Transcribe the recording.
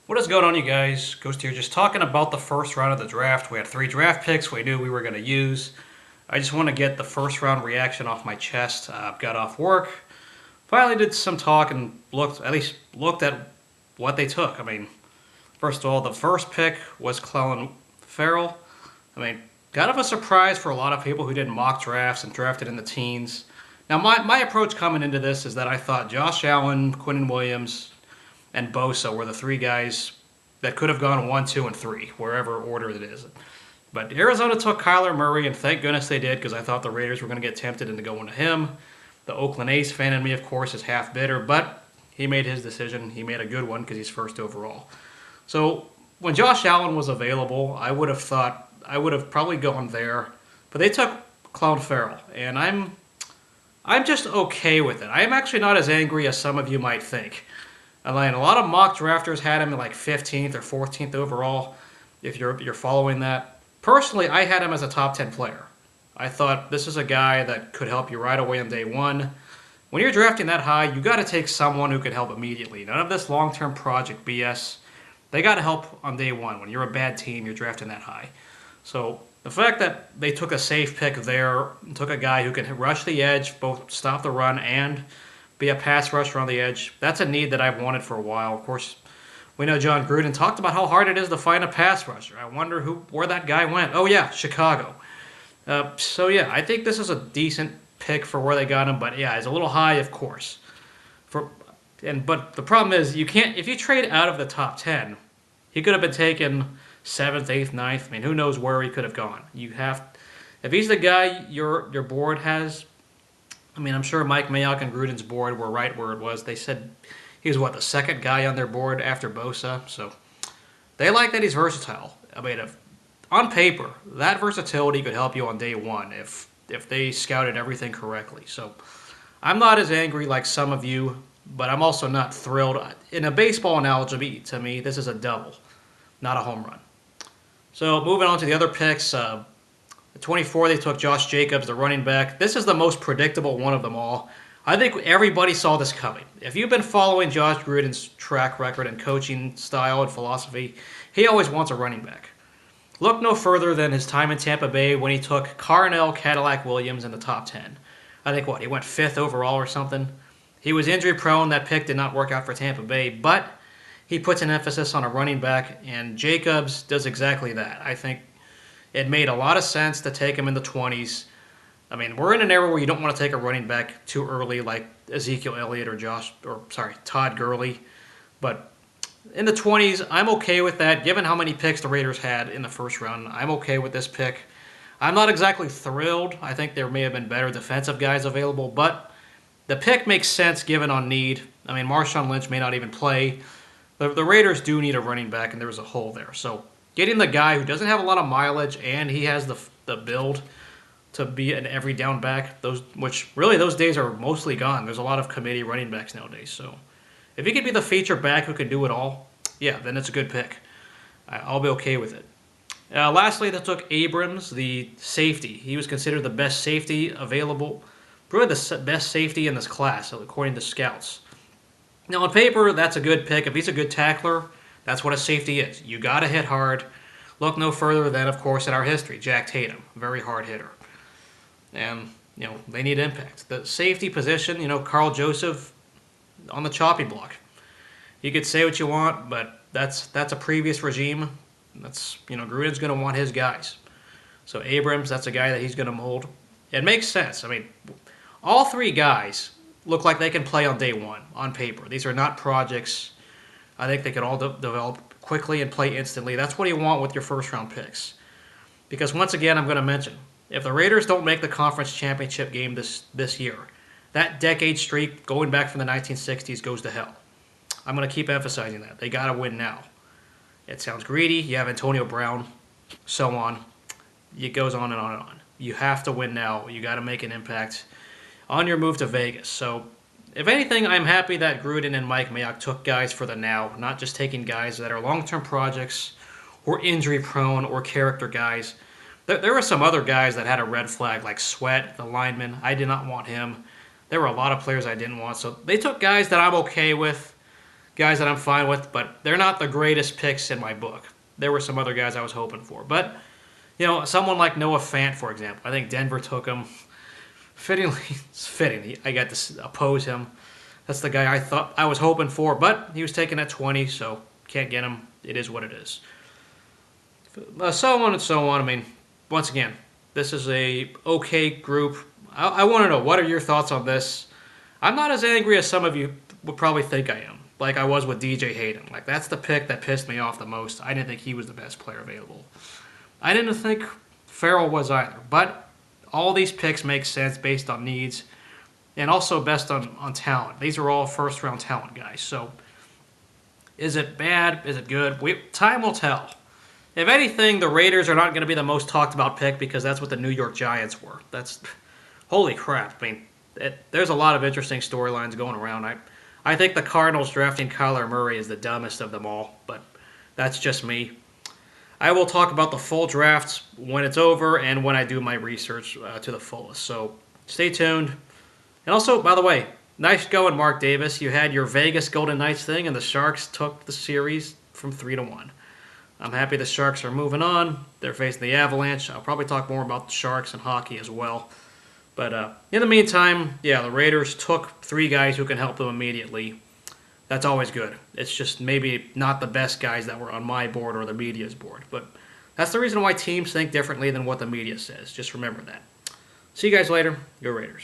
What is going on, you guys? Ghost here, just talking about the first round of the draft. We had 3 draft picks we knew we were going to use. I just want to get the first round reaction off my chest. Got off work, finally did some talk and looked at what they took. I mean, first of all, the first pick was Clelin Ferrell. I mean, kind of a surprise for a lot of people who did mock drafts and drafted in the teens. Now, my approach coming into this is that I thought Josh Allen, Quinnen Williams, and Bosa were the 3 guys that could have gone 1, 2, and 3, wherever order it is. But Arizona took Kyler Murray, and thank goodness they did, because I thought the Raiders were going to get tempted into going to him. The Oakland A's fan in me, of course, is half bitter, but he made his decision. He made a good one because he's first overall. So when Josh Allen was available, I would have probably gone there, but they took Clelin Ferrell, and I'm just okay with it. I am actually not as angry as some of you might think. I mean, a lot of mock drafters had him in like 15th or 14th overall, if you're following that. Personally, I had him as a top 10 player. I thought this is a guy that could help you right away on day one. When you're drafting that high, you got to take someone who can help immediately. None of this long-term project BS. They got to help on day one. When you're a bad team, you're drafting that high. So the fact that they took a safe pick there, took a guy who can rush the edge, both stop the run and be a pass rusher on the edge, that's a need that I've wanted for a while. Of course, we know John Gruden talked about how hard it is to find a pass rusher. I wonder where that guy went. Oh yeah, Chicago. So yeah, I think this is a decent pick for where they got him, but yeah, it's a little high, of course. But the problem is you can't, if you trade out of the top 10, he could have been taken 7th, 8th, 9th. I mean, who knows where he could have gone. If he's the guy your board has. I mean, I'm sure Mike Mayock and Gruden's board were right where it was. They said he was, the second guy on their board after Bosa. So they like that he's versatile. I mean, on paper, that versatility could help you on day one if they scouted everything correctly. So I'm not as angry like some of you, but I'm also not thrilled. In a baseball analogy, to me, this is a double, not a home run. So moving on to the other picks. At 24, they took Josh Jacobs, the running back. This is the most predictable one of them all. I think everybody saw this coming. If you've been following Josh Gruden's track record and coaching style and philosophy, he always wants a running back. Look no further than his time in Tampa Bay when he took Carnell Cadillac Williams in the top 10. I think, he went 5th overall or something? He was injury prone. That pick did not work out for Tampa Bay, but he puts an emphasis on a running back, and Jacobs does exactly that. I think it made a lot of sense to take him in the 20s. I mean, we're in an era where you don't want to take a running back too early like Ezekiel Elliott or Todd Gurley. But in the 20s, I'm okay with that. Given how many picks the Raiders had in the first round, I'm okay with this pick. I'm not exactly thrilled. I think there may have been better defensive guys available, but the pick makes sense given on need. I mean, Marshawn Lynch may not even play. The Raiders do need a running back, and there's a hole there. So getting the guy who doesn't have a lot of mileage and he has the build to be an every down back, those days are mostly gone. There's a lot of committee running backs nowadays. So if he could be the feature back who can do it all, yeah, then it's a good pick. I'll be okay with it. Lastly, they took Abrams, the safety. He was considered the best safety available, probably the best safety in this class, according to scouts. Now, on paper, that's a good pick. If he's a good tackler, that's what a safety is. You got to hit hard. Look no further than, of course, in our history, Jack Tatum, very hard hitter. And, they need impact. The safety position, Carl Joseph on the chopping block. You could say what you want, but that's a previous regime. Gruden's going to want his guys. So Abrams, that's a guy that he's going to mold. It makes sense. I mean, all 3 guys look like they can play on day one, on paper. These are not projects. I think they could all develop quickly and play instantly. That's what you want with your first-round picks. Because once again, I'm going to mention, if the Raiders don't make the conference championship game this year, that decade streak going back from the 1960s goes to hell. I'm going to keep emphasizing that. They got to win now. It sounds greedy. You have Antonio Brown, so on. It goes on and on and on. You have to win now. You got to make an impact on your move to Vegas. So, if anything, I'm happy that Gruden and Mike Mayock took guys for the now, not just taking guys that are long-term projects or injury-prone or character guys. There were some other guys that had a red flag, like Sweat, the lineman. I did not want him. There were a lot of players I didn't want. So they took guys that I'm okay with, guys that I'm fine with, but they're not the greatest picks in my book. There were some other guys I was hoping for. But, someone like Noah Fant, for example. I think Denver took him. Fittingly, it's fitting. I got to oppose him. That's the guy I thought I was hoping for, but he was taken at 20, so can't get him. It is what it is. So on and so on. I mean, once again, this is a okay group. I want to know, what are your thoughts on this? I'm not as angry as some of you would probably think I am, like I was with DJ Hayden. Like, that's the pick that pissed me off the most. I didn't think he was the best player available. I didn't think Ferrell was either, but all these picks make sense based on needs and also based on talent. These are all first-round talent guys. So is it bad? Is it good? Time will tell. If anything, the Raiders are not going to be the most talked about pick because that's what the New York Giants were. Holy crap. I mean, there's a lot of interesting storylines going around. I think the Cardinals drafting Kyler Murray is the dumbest of them all, but that's just me. I will talk about the full drafts when it's over and when I do my research to the fullest. So stay tuned. And also, by the way, nice going, Mark Davis. You had your Vegas Golden Knights thing, and the Sharks took the series from 3-1. I'm happy the Sharks are moving on. They're facing the Avalanche. I'll probably talk more about the Sharks and hockey as well. But in the meantime, yeah, the Raiders took 3 guys who can help them immediately. That's always good. It's just maybe not the best guys that were on my board or the media's board. But that's the reason why teams think differently than what the media says. Just remember that. See you guys later. Go Raiders.